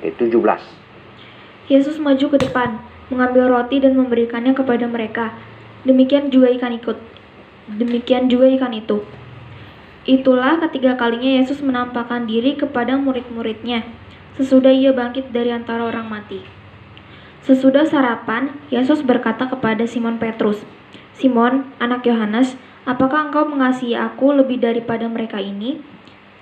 ke-17. Yesus maju ke depan, mengambil roti dan memberikannya kepada mereka. Demikian juga ikan itu. Itulah ketiga kalinya Yesus menampakkan diri kepada murid-muridnya, sesudah ia bangkit dari antara orang mati. Sesudah sarapan, Yesus berkata kepada Simon Petrus, "Simon, anak Yohanes, apakah engkau mengasihi aku lebih daripada mereka ini?"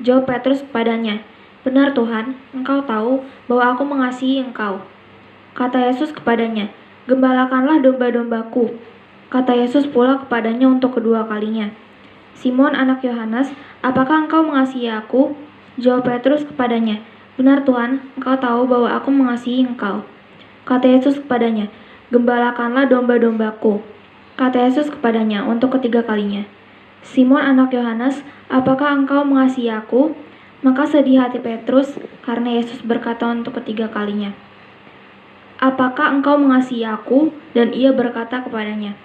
Jawab Petrus kepadanya, "Benar Tuhan, engkau tahu bahwa aku mengasihi engkau." Kata Yesus kepadanya, "Gembalakanlah domba-dombaku." Kata Yesus pula kepadanya untuk kedua kalinya, "Simon anak Yohanes, apakah engkau mengasihi aku?" Jawab Petrus kepadanya, "Benar Tuhan, engkau tahu bahwa aku mengasihi engkau." Kata Yesus kepadanya, "Gembalakanlah domba-dombaku." Kata Yesus kepadanya untuk ketiga kalinya, "Simon anak Yohanes, apakah engkau mengasihi aku?" Maka sedih hati Petrus karena Yesus berkata untuk ketiga kalinya, "Apakah engkau mengasihi aku?" Dan ia berkata kepadanya,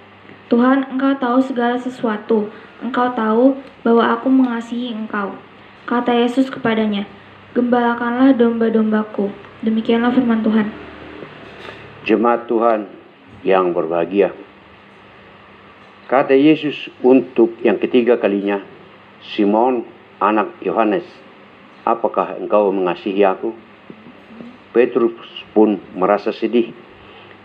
"Tuhan, engkau tahu segala sesuatu. Engkau tahu bahwa aku mengasihi engkau." Kata Yesus kepadanya, "Gembalakanlah domba-dombaku." Demikianlah firman Tuhan. Jemaat Tuhan yang berbahagia, kata Yesus untuk yang ketiga kalinya, "Simon, anak Yohanes, apakah engkau mengasihi aku?" Petrus pun merasa sedih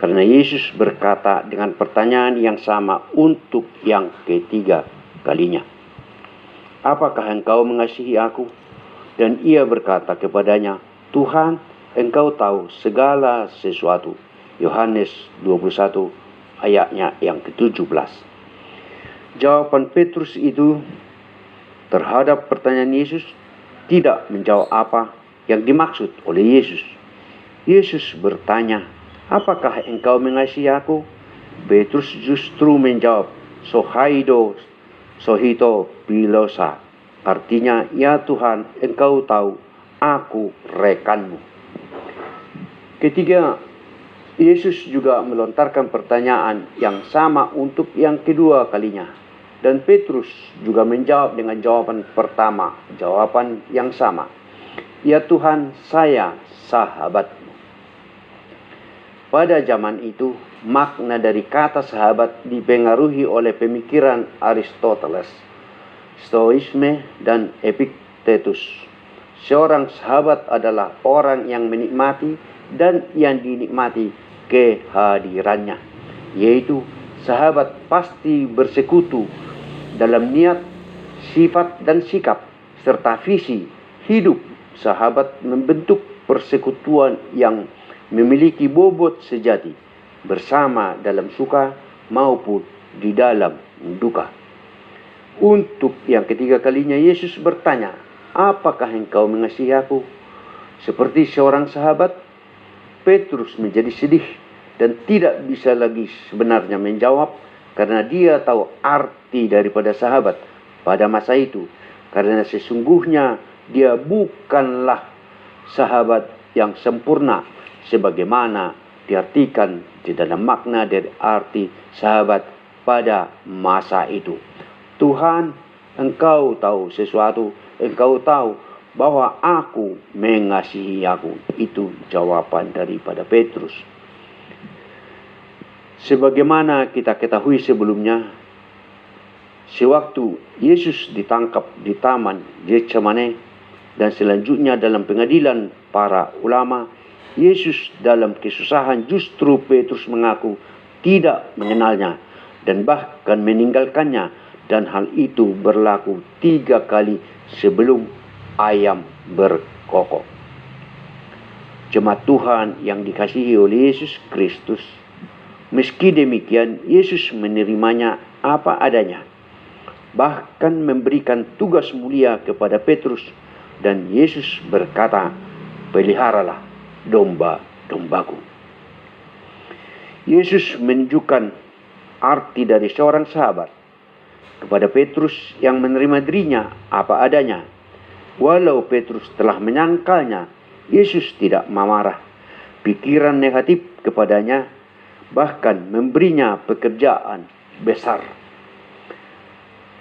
karena Yesus berkata dengan pertanyaan yang sama untuk yang ketiga kalinya, "Apakah engkau mengasihi aku?" Dan ia berkata kepadanya, "Tuhan, engkau tahu segala sesuatu." Yohanes 21 ayatnya yang ke-17. Jawaban Petrus itu terhadap pertanyaan Yesus tidak menjawab apa yang dimaksud oleh Yesus. Yesus bertanya, "Apakah engkau mengasihi aku?" Petrus justru menjawab, "Sohaido, sohito, pilosa." Artinya, "Ya Tuhan, engkau tahu, aku rekanmu." Ketiga, Yesus juga melontarkan pertanyaan yang sama untuk yang kedua kalinya. Dan Petrus juga menjawab dengan jawaban pertama, jawaban yang sama. "Ya Tuhan, saya sahabatmu." Pada zaman itu, makna dari kata sahabat dipengaruhi oleh pemikiran Aristoteles, Stoisme, dan Epictetus. Seorang sahabat adalah orang yang menikmati dan yang dinikmati kehadirannya, yaitu sahabat pasti bersekutu dalam niat, sifat, dan sikap, serta visi hidup. Sahabat membentuk persekutuan yang memiliki bobot sejati bersama dalam suka maupun di dalam duka. Untuk yang ketiga kalinya Yesus bertanya, "Apakah engkau mengasihi aku?" Seperti seorang sahabat, Petrus menjadi sedih dan tidak bisa lagi sebenarnya menjawab karena dia tahu arti daripada sahabat pada masa itu, karena sesungguhnya dia bukanlah sahabat yang sempurna sebagaimana diartikan di dalam makna dari arti sahabat pada masa itu. "Tuhan, engkau tahu sesuatu, engkau tahu bahwa aku mengasihi aku." Itu jawaban daripada Petrus. Sebagaimana kita ketahui sebelumnya, sewaktu Yesus ditangkap di taman Getsemane dan selanjutnya dalam pengadilan para ulama, Yesus dalam kesusahan justru Petrus mengaku tidak mengenalnya dan bahkan meninggalkannya, dan hal itu berlaku 3 kali sebelum ayam berkokok. Jemaat Tuhan yang dikasihi oleh Yesus Kristus, meski demikian Yesus menerimanya apa adanya, bahkan memberikan tugas mulia kepada Petrus, dan Yesus berkata, "Peliharalah domba-dombaku." Yesus menunjukkan arti dari seorang sahabat kepada Petrus yang menerima dirinya apa adanya. Walau Petrus telah menyangkalnya, Yesus tidak memarah pikiran negatif kepadanya, bahkan memberinya pekerjaan besar.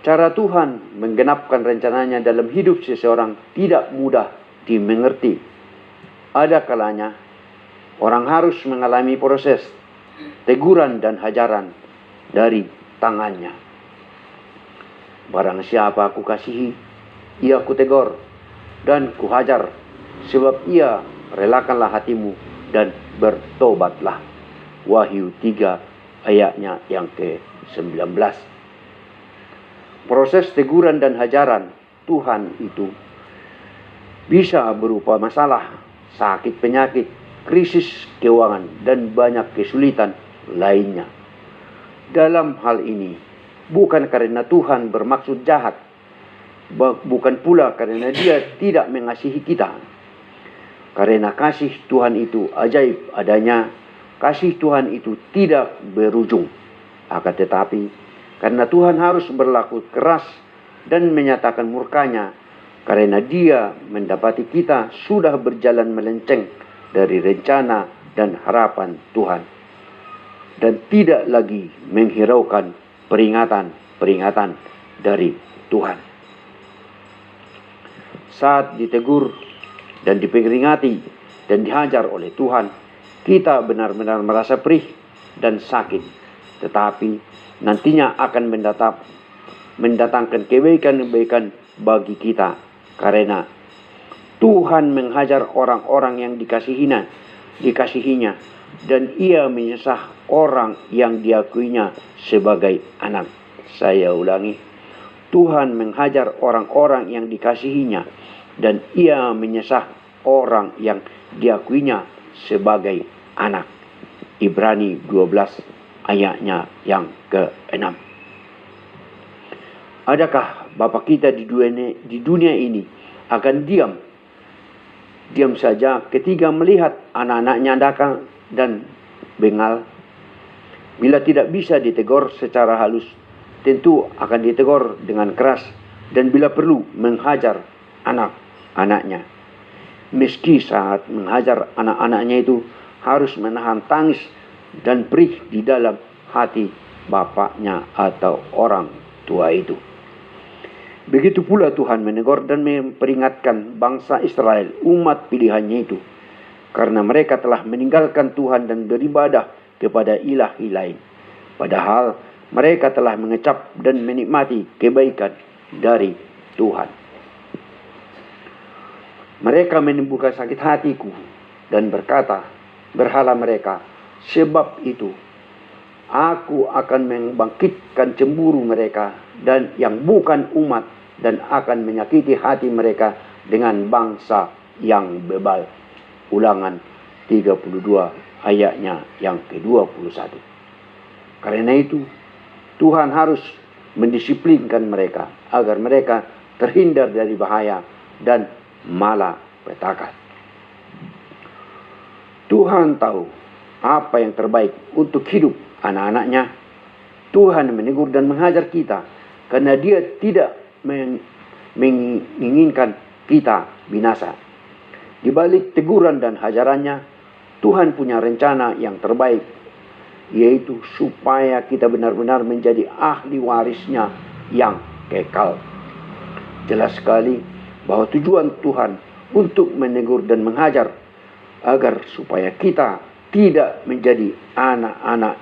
Cara Tuhan menggenapkan rencananya dalam hidup seseorang tidak mudah dimengerti. ada kalanya orang harus mengalami proses teguran dan hajaran dari tangannya. Barang siapa aku kasihi, ia kutegur dan kuhajar, sebab ia relakanlah hatimu dan bertobatlah. Wahyu 3 ayatnya yang ke-19. Proses teguran dan hajaran Tuhan itu bisa berupa masalah, sakit penyakit, krisis keuangan, dan banyak kesulitan lainnya. Dalam hal ini, bukan karena Tuhan bermaksud jahat, bukan pula karena Dia tidak mengasihi kita. Karena kasih Tuhan itu ajaib adanya, kasih Tuhan itu tidak berujung. Akan tetapi, karena Tuhan harus berlaku keras dan menyatakan murkanya, karena Dia mendapati kita sudah berjalan melenceng dari rencana dan harapan Tuhan, dan tidak lagi menghiraukan peringatan dari Tuhan. Saat ditegur dan diperingati dan dihajar oleh Tuhan, kita benar-benar merasa perih dan sakit, tetapi nantinya akan mendatangkan kebaikan-kebaikan bagi kita, karena Tuhan menghajar orang-orang yang dikasihinya, dan Ia menyesah orang yang diakuinya sebagai anak. Saya ulangi, Tuhan menghajar orang-orang yang dikasihinya, dan Ia menyesah orang yang diakuinya sebagai anak. Ibrani 12 ayatnya yang ke-6. Adakah Bapa kita di dunia ini akan diam saja ketika melihat anak-anaknya nakal dan bengal? Bila tidak bisa ditegur secara halus, tentu akan ditegur dengan keras, dan bila perlu menghajar anak-anaknya. Meski saat menghajar anak-anaknya itu harus menahan tangis dan perih di dalam hati bapaknya atau orang tua itu. Begitu pula Tuhan menegur dan memperingatkan bangsa Israel, umat pilihannya itu, karena mereka telah meninggalkan Tuhan dan beribadah kepada ilahi lain, padahal mereka telah mengecap dan menikmati kebaikan dari Tuhan. Mereka menimbulkan sakit hatiku dan berkata, berhala mereka, sebab itu aku akan membangkitkan cemburu mereka dan yang bukan umat, dan akan menyakiti hati mereka dengan bangsa yang bebal. Ulangan 32 ayatnya yang ke-21. Karena itu, Tuhan harus mendisiplinkan mereka agar mereka terhindar dari bahaya dan malapetaka. Tuhan tahu apa yang terbaik untuk hidup anak-anaknya. Tuhan menegur dan menghajar kita karena Dia tidak menginginkan kita binasa. Di balik teguran dan hajarannya, Tuhan punya rencana yang terbaik, yaitu supaya kita benar-benar menjadi ahli warisnya yang kekal. Jelas sekali bahwa tujuan Tuhan untuk menegur dan menghajar agar supaya kita tidak menjadi anak-anak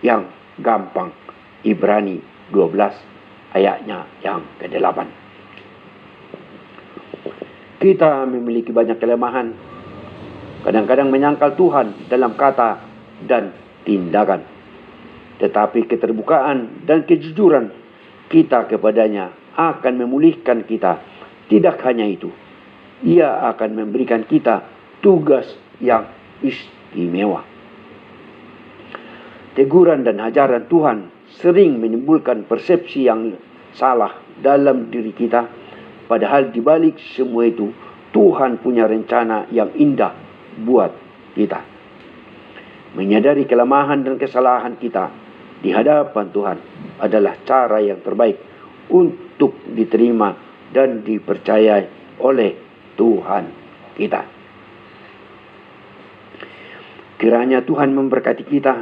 yang gampang. Ibrani 12 ayatnya yang ke-8. Kita memiliki banyak kelemahan, kadang-kadang menyangkal Tuhan dalam kata dan tindakan. Tetapi keterbukaan dan kejujuran kita kepadanya akan memulihkan kita. Tidak hanya itu, Ia akan memberikan kita tugas yang istimewa. Teguran dan hajaran Tuhan sering menimbulkan persepsi yang salah dalam diri kita. Padahal di balik semua itu, Tuhan punya rencana yang indah buat kita. Menyadari kelemahan dan kesalahan kita di hadapan Tuhan adalah cara yang terbaik untuk diterima dan dipercayai oleh Tuhan kita. Kiranya Tuhan memberkati kita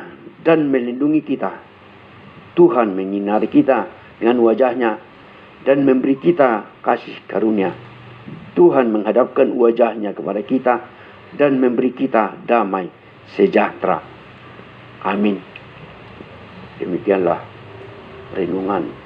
dan melindungi kita. Tuhan menyinari kita dengan wajah-Nya dan memberi kita kasih karunia. Tuhan menghadapkan wajah-Nya kepada kita dan memberi kita damai sejahtera. Amin. Demikianlah renungan